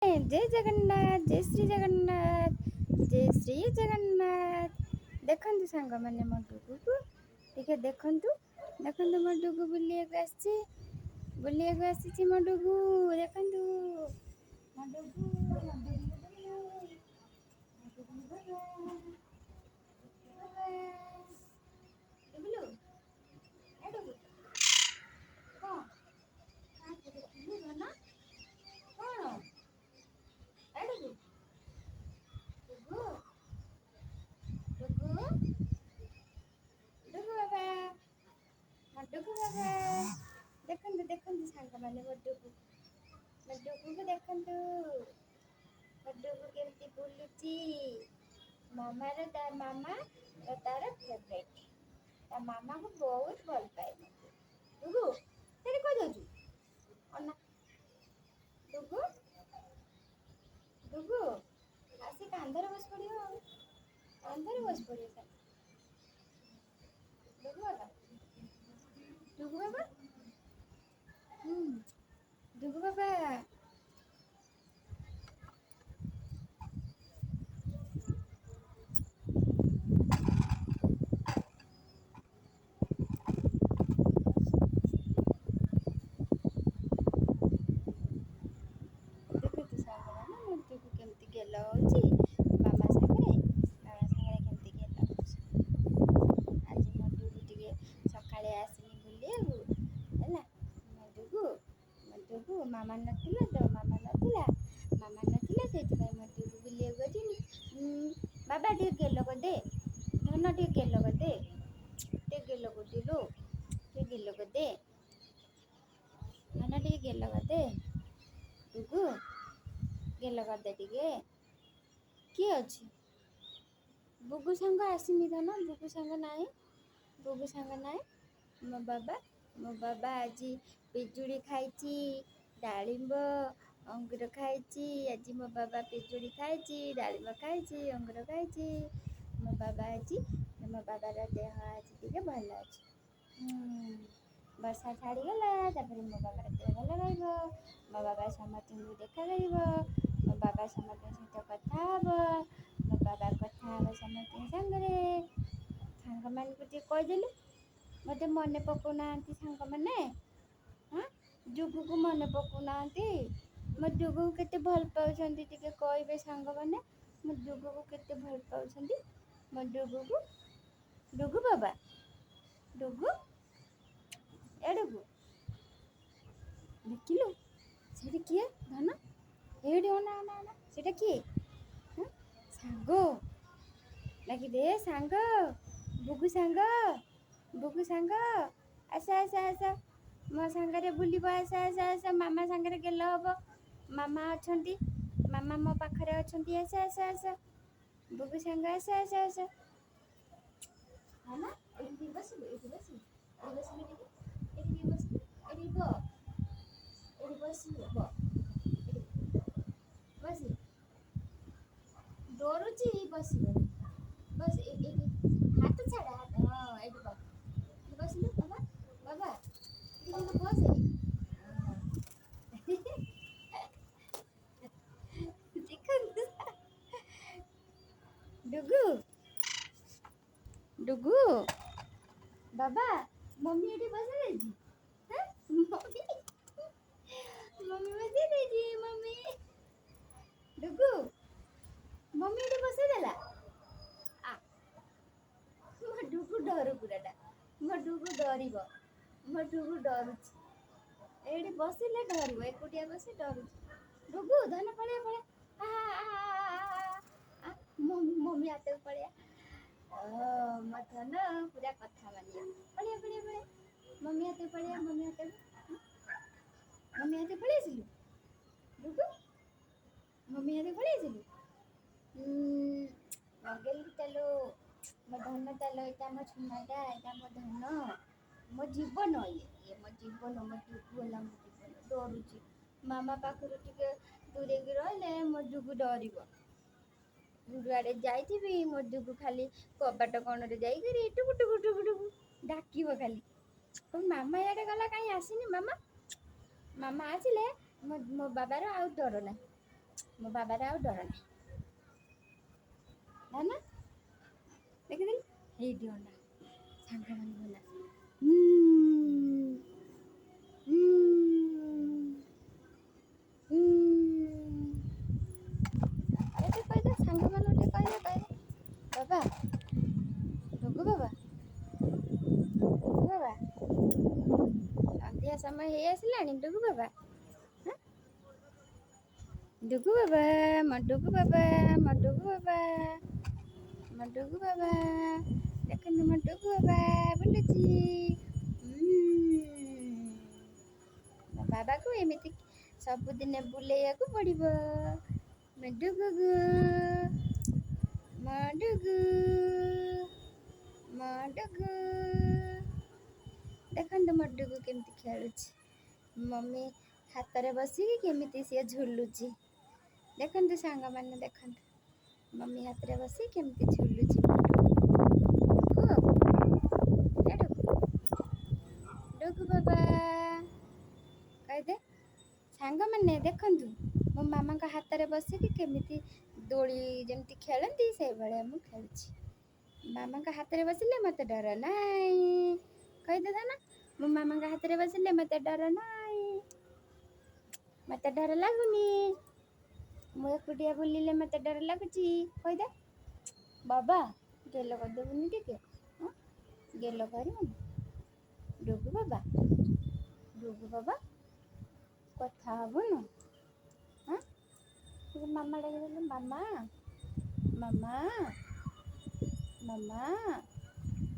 जय जगन्नाथ जय श्री जगन्नाथ जय श्री जगन्नाथ। देखंतु सांग मैंने मो डुगु को टिके देखंतु देखंतु मो डुगु बुलिया को आसी मो डुगु देखंतु मो डुगु डुगु ए डुगु कौन ना कौन ए डुगु डुगु डुगु डुगु बाबा मो डुगु बाबा देखंतु देखंतु सांग मैंने मो डुगु को देखंतु मो डुगु केमती बुलुची मामार तार मामा तार फेवरेट ता मामा को बहुत भल पाए डुगु तेरे को दउचु अन्ना डुगु डुगु आसी कांधर बस पड़ियो कांधर बस पड़ियो डुगु बाबा डुगु बाबा डुगु बाबा देखते सारा ना डुगु केमती गेल होची मामा सागरे केमती गेल होची आज मो डुगु टिके सकाळे आसीनी बुलियागु हैला मो डुगु मामा नथिला तो मामा नथिला सेति भाई मो डुगु बुलियागु आजिनी बाबा टिके गेल को दे धन टिके गेल को दे टिके गेल को दिलु टिके गेल को दे धन टिके गेल को दे डुगु गेल कर दे टिके किए अछि बुगु सांग आसीनी धन बुगु सांग नाई मो बाबा आज पिजुड़ी खाइची डालिंब अंगूर खाइची आज मो बाबा पिजुड़ी खाइची डालिंब खाइची अंगूर खाइची मो बाबार देह आज टिके भल अछि वर्षा छाड़ी गला तापर मो बाबार देह भल रहिबो मो बाबा समस्तଙ୍କୁ देखा करिबो मो बाबा समस्तଙ୍କ सहित कथा हबो मो बाबा कथा हबो समस्तଙ୍କ संगरे सांग मानकु टिके कहिदेलु मते मने पकाउनाहांती सांग माने हाँ डुगु को मने पकाउनाहांती मो डुगु को केते भल पाउछंती टिके कहबे सांग माने मो डुगु को केते भल पाउछंती मो डुगु को डुगु बाबा डुगु ए डुगु देखिलु सेठी किए धन एडी ओना ओना ओना सेटा किए हाँ सांग लागी दे सांग बुगु सांग आस मो सांगरे बुलिब आस मामा सांगरे गेल हबो मामा अछंती मामा मो पाखरे अछंती आस बुगु सांग आस हाना एठी बसिबो टिके एठी बसिबो एठी बसिबो बसी डरुची बसिबो बस एठी हाथ छाड़ हाथ हाँ एठी बसिलु बाबा एठी बस देखंतु डुगु डुगु बाबा मम्मी एठी बसे देजी हाँ मम्मी बसे देजी मम्मी डुगु मम्मी एठी बसे देला आ मो डुगु डरू पुराटा मो डुगु डरिबो मो डुगु डरुची एठी बसिले डरिबो एकुटिया बसे डरुची डुगु धन पळिया आ मम्मी हाथ पळिया मो धन पूरा कथा मानिया पळिया मम्मी हाथ पळिया मम्मी हाथ पळियासिलु डुगु मम्मी हाथ पळियासिलु लगेली तालो मो धन तालो एटा मो छुनाटा एटा मो धन मो जीवन ये मो जीवन मो डुगु होला मो जीवन डरुची मामा पाखरु टिके दूरे की रहले मो डुगु डरिबो जुआड़े जाइथिबि मो डुगु खाली कबाट कणरे जाइकरी टुकु टुकु टुकु टुकु डाकिबो खाली मामा याडे गला काई आसीनी मामा आसिले मो बाबार आउ डर ना ମୋ ବାବାର ଆଉ ଡର ନାହିଁ। ନା ନା ଦେଖିଦେଲି ହେଇଠି ଅଣ୍ଡା ସାଙ୍ଗମାନେ ଗଲା ଆରେ ଟିକେ କହିଦେ ସାଙ୍ଗମାନଙ୍କୁ ଟିକେ କହିଦେ ବାବା ଡୁଗୁ ବାବା ସନ୍ଧ୍ୟା ସମୟ ହେଇ ଆସିଲାଣି ଡୁଗୁ ବାବା ଡୁଗୁ ବାବା ଡୁଗୁ ବାବା ଡୁଗୁ ବାବା ଡୁଗୁ ବାବା ଦେଖନ୍ତୁ ମୋ ଡୁଗୁ ବାବା ବୁଲୁଛି। ମୋ ବାବାକୁ ଏମିତି ସବୁଦିନେ ବୁଲେଇବାକୁ ପଡ଼ିବ। ମୋ ଡୁଗୁକୁ ମୋ ଡୁଗୁ ମୋ ଡୁଗୁ ଦେଖନ୍ତୁ ମୋ ଡୁଗୁ କେମିତି ଖେଳୁଛି। ମମି ହାତରେ ବସିକି କେମିତି ସିଏ ଝୁଲୁଛି ଦେଖନ୍ତୁ ସାଙ୍ଗମାନେ ଦେଖନ୍ତୁ ମମି ହାତରେ ବସି କେମିତି ଝୁଲୁଛି। ଡୁଗୁ ବାବା କହିଦେ ସାଙ୍ଗମାନେ ଦେଖନ୍ତୁ ମୋ ମାମାଙ୍କ ହାତରେ ବସିକି କେମିତି ଦୋଳି ଯେମିତି ଖେଳନ୍ତି ସେଇଭଳିଆ ମୁଁ ଖେଳୁଛି। ମାମାଙ୍କ ହାତରେ ବସିଲେ ମୋତେ ଡର ନାହିଁ। କହିଦେ ନା ମୋ ମାମାଙ୍କ ହାତରେ ବସିଲେ ମୋତେ ଡର ନାହିଁ। ମୋତେ ଡର ଲାଗୁନି। ମୁଁ ଏକୁଟିଆ ବୁଲିଲେ ମୋତେ ଡର ଲାଗୁଛି। କହିଦେ ବାବା ଗେଲ କରିଦେବୁନି ଟିକେ ଗେଲ କରିବୁନି। ଡୁଗୁ ବାବା କଥା ହବୁନୁ ଟିକେ ମାମା ଡାକିଦେଲୁ ମାମା ମାମା ମାମା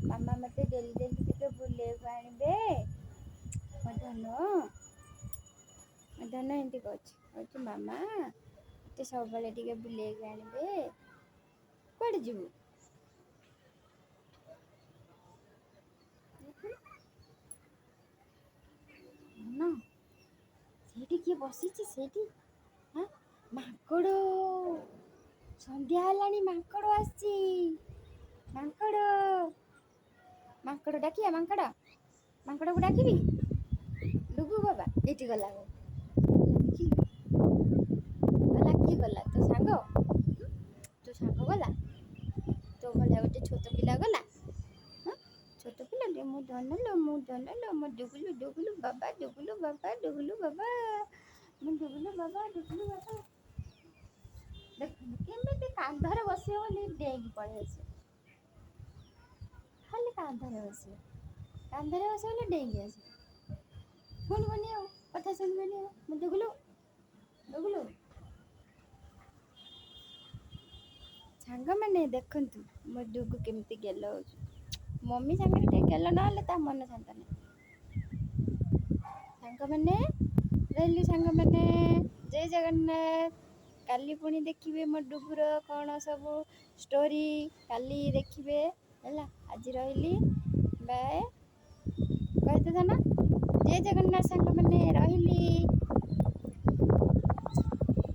ମାମା ମୋତେ ଡେଲି ଡେଲି ଟିକେ ବୁଲେଇବାକୁ ଆଣିବେ। ମୋ ଧନ ଏମିତି କହୁଛି ମାମା ମୋତେ ସବୁବେଳେ ଟିକେ ବୁଲେଇବାକୁ ଆଣିବେ। କୁଆଡ଼େ ଯିବୁ? ନା ସେଇଠି କିଏ ବସିଛି ସେଇଠି ମାଙ୍କଡ଼ ସନ୍ଧ୍ୟା ହେଲାଣି ମାଙ୍କଡ଼ ଆସିଛି। ମାଙ୍କଡ଼ ଡାକିବା ମାଙ୍କଡ଼କୁ ଡାକିବି। ଡୁଗୁ ବାବା ଏଇଠି ଗଲା କିଏ ଗଲା ତୋ ସାଙ୍ଗ ଗଲା ତୋ ଭଳିଆ ଗୋଟେ ଛୋଟ ପିଲା ଗଲା ଛୋଟ ପିଲାଟେ ମୁଁ ଧନଲୋ ମୋ ଡୁଗୁଲୁ ବାବା ମୋ ଡୁଗୁଲୁ ବାବା ଦେଖନ୍ତୁ କେମିତି କାନ୍ଧରେ ବସିବ ବୋଲି ଡେଇଁକି ପଳେଇ ଆସିବ। ଖାଲି କାନ୍ଧରେ ବସିବ ବୋଲି ଡେଇଁକି ଆସିବ। ଶୁଣିବନି ଆଉ କଥା ଶୁଣିବନି ଆଉ ମୋ ଡୁଗୁଲୁ ସାଙ୍ଗମାନେ ଦେଖନ୍ତୁ ମୋ ଡୁଗୁ କେମିତି ଗେଲ ହଉଛି। ମମି ସାଙ୍ଗରେ ଟିକେ ଗେଲ ନହେଲେ ତା ମନ ଶାନ୍ତ ନାହିଁ। ସାଙ୍ଗମାନେ ରହିଲୁ ସାଙ୍ଗମାନେ ଜୟ ଜଗନ୍ନାଥ। କାଲି ପୁଣି ଦେଖିବେ ମୋ ଡୁଗୁର କ'ଣ ସବୁ ଷ୍ଟୋରି କାଲି ଦେଖିବେ ହେଲା। ଆଜି ରହିଲି ବାଏ କହିଦେ ନା ଜୟ ଜଗନ୍ନାଥ ସାଙ୍ଗମାନେ ରହିଲି।